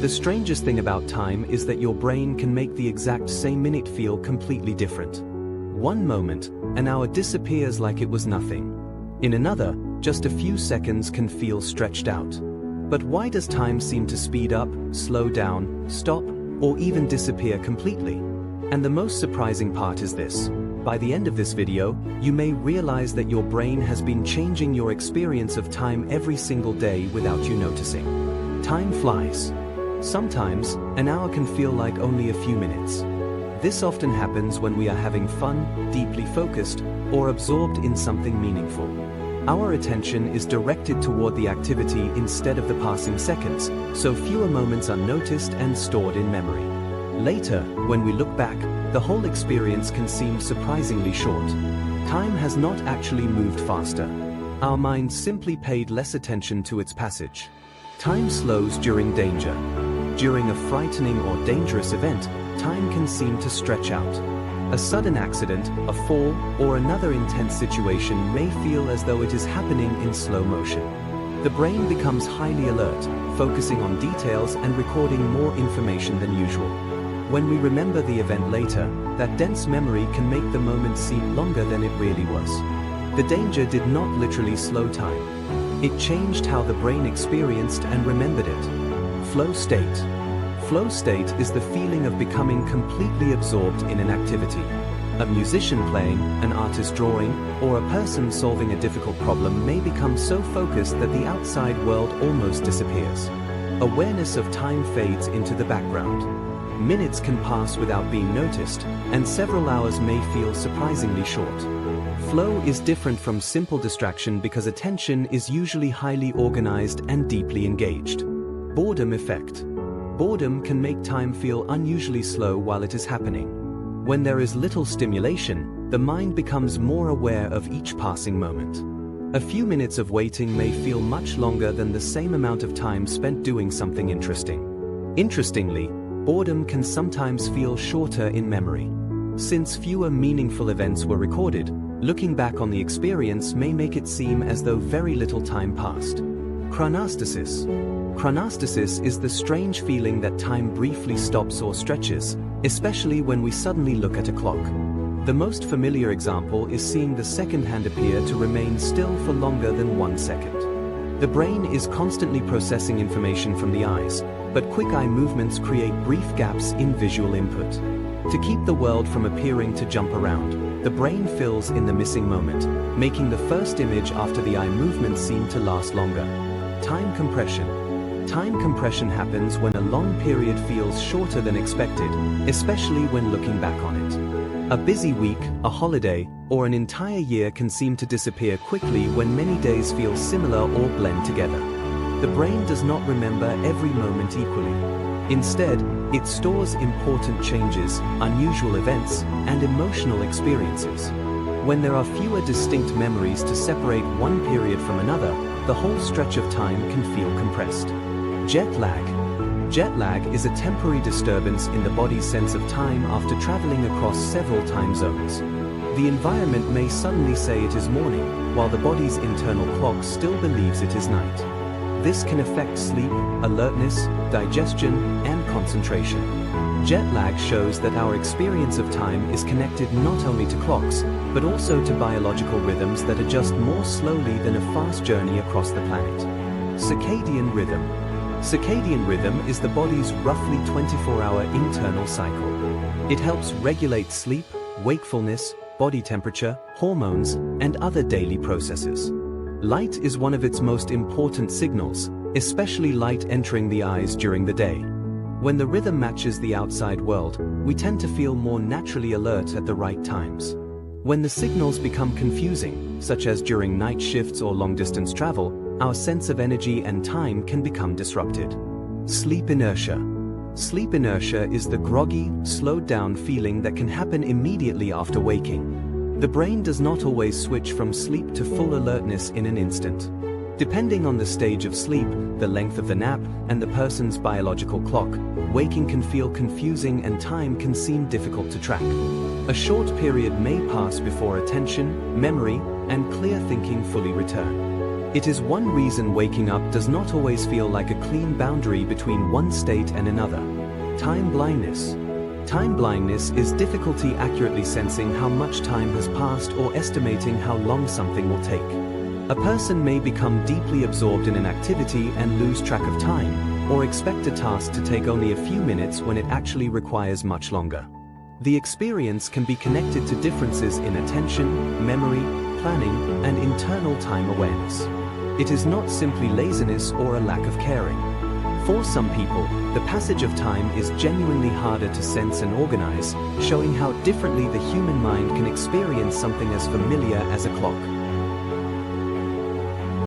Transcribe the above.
The strangest thing about time is that your brain can make the exact same minute feel completely different. One moment, an hour disappears like it was nothing. In another, just a few seconds can feel stretched out. But why does time seem to speed up, slow down, stop, or even disappear completely? And the most surprising part is this. By the end of this video, you may realize that your brain has been changing your experience of time every single day without you noticing. Time flies. Sometimes, an hour can feel like only a few minutes. This often happens when we are having fun, deeply focused, or absorbed in something meaningful. Our attention is directed toward the activity instead of the passing seconds, so fewer moments are noticed and stored in memory. Later, when we look back, the whole experience can seem surprisingly short. Time has not actually moved faster. Our mind simply paid less attention to its passage. Time slows during danger. During a frightening or dangerous event, time can seem to stretch out. A sudden accident, a fall, or another intense situation may feel as though it is happening in slow motion. The brain becomes highly alert, focusing on details and recording more information than usual. When we remember the event later, that dense memory can make the moment seem longer than it really was. The danger did not literally slow time. It changed how the brain experienced and remembered it. Flow state. Flow state is the feeling of becoming completely absorbed in an activity. A musician playing, an artist drawing, or a person solving a difficult problem may become so focused that the outside world almost disappears. Awareness of time fades into the background. Minutes can pass without being noticed, and several hours may feel surprisingly short. Flow is different from simple distraction because attention is usually highly organized and deeply engaged. Boredom effect. Boredom can make time feel unusually slow while it is happening. When there is little stimulation, the mind becomes more aware of each passing moment. A few minutes of waiting may feel much longer than the same amount of time spent doing something interesting. Interestingly, boredom can sometimes feel shorter in memory. Since fewer meaningful events were recorded, looking back on the experience may make it seem as though very little time passed. Chronostasis. Chronostasis is the strange feeling that time briefly stops or stretches, especially when we suddenly look at a clock. The most familiar example is seeing the second hand appear to remain still for longer than 1 second. The brain is constantly processing information from the eyes, but quick eye movements create brief gaps in visual input. To keep the world from appearing to jump around, the brain fills in the missing moment, making the first image after the eye movement seem to last longer. Time compression. Time compression happens when a long period feels shorter than expected, especially when looking back on it. A busy week, a holiday, or an entire year can seem to disappear quickly when many days feel similar or blend together. The brain does not remember every moment equally. Instead, it stores important changes, unusual events, and emotional experiences. When there are fewer distinct memories to separate one period from another, the whole stretch of time can feel compressed. Jet lag. Jet lag is a temporary disturbance in the body's sense of time after traveling across several time zones. The environment may suddenly say it is morning, while the body's internal clock still believes it is night. This can affect sleep, alertness, digestion, and concentration. Jet lag shows that our experience of time is connected not only to clocks, but also to biological rhythms that adjust more slowly than a fast journey across the planet. Circadian rhythm. Circadian rhythm is the body's roughly 24-hour internal cycle. It helps regulate sleep, wakefulness, body temperature, hormones, and other daily processes. Light is one of its most important signals, especially light entering the eyes during the day. When the rhythm matches the outside world, we tend to feel more naturally alert at the right times. When the signals become confusing, such as during night shifts or long-distance travel, our sense of energy and time can become disrupted. Sleep inertia. Sleep inertia is the groggy, slowed-down feeling that can happen immediately after waking. The brain does not always switch from sleep to full alertness in an instant. Depending on the stage of sleep, the length of the nap, and the person's biological clock, waking can feel confusing and time can seem difficult to track. A short period may pass before attention, memory, and clear thinking fully return. It is one reason waking up does not always feel like a clean boundary between one state and another. Time blindness. Time blindness is difficulty accurately sensing how much time has passed or estimating how long something will take. A person may become deeply absorbed in an activity and lose track of time, or expect a task to take only a few minutes when it actually requires much longer. The experience can be connected to differences in attention, memory, planning, and internal time awareness. It is not simply laziness or a lack of caring. For some people, the passage of time is genuinely harder to sense and organize, showing how differently the human mind can experience something as familiar as a clock.